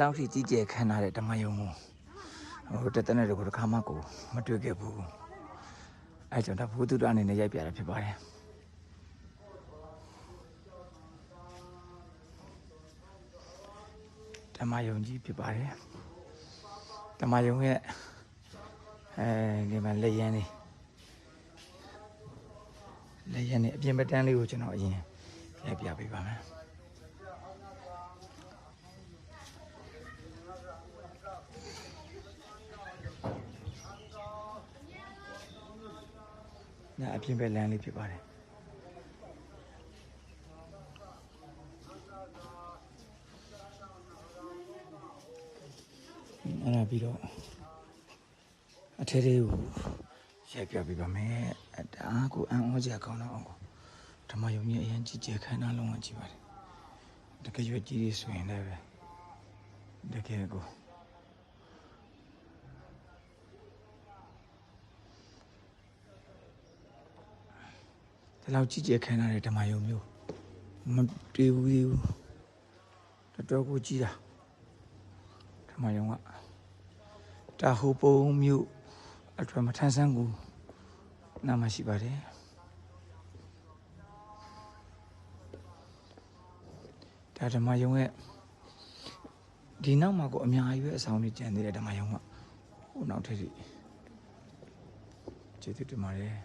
လောက်ထိကြီးကျယ်ခမ်းနားတဲ့ဓမ္မယုံကိုဟိုတက်တဲ့တွေကိုတစ်ခါမှကိုမတွေ့ခဲ့ဘူးအဲကြောင့်ဒါဘုသူတ္တအနေနဲ့ရိုက်ပြတာဖြစ်ပါတယ်ဓမ္မယုံကြီးဖြစ်ပါတယ်ဓမ္မယုံရဲ့ဒီမှာလက်ရန်နေအပြင်ပတန်းလေးကိုကျွန်တော်အရင်ရိုက်ပြပေးပါမယ်ညအပြင်ဘက်လမ်းလေးဖြစ်ပါတယ်အဲ့ဒါပြီးတော့အထဲလေးကိုရိုက်ပြပေးပါမယ်ဒါကိုအံ့ဩစရာကောင်းတော့ဓမ္မယုံကြီးအရင်ကြီးကျယ်ခမ်းနားလုံးဝကြည့်ပါတယ်တကယ်ရွက်ကြီးတွေဆိုရင်လည်းပဲတကယ်ကိုဒီလောက်ကြီးကျယ်ခမ်းနားတဲ့ဓမ္မယုံမျိုးမတွေ့ဘူးသေးဘူးတော်တော်ကိုကြီးတာဓမ္မယုံကတာဟိုပုံမျိုးအတွင်မထန်းဆန်းကိုနာမရှိပါတယ်ဒါဓမ္မယုံရဲ့ဒီနောက်မှာကိုအများကြီးပဲအဆောင်တွေကျန်သေးတယ်ဓမ္မယုံကဟိုနောက်ထပ်ကျေးဇူးတင်ပါတယ်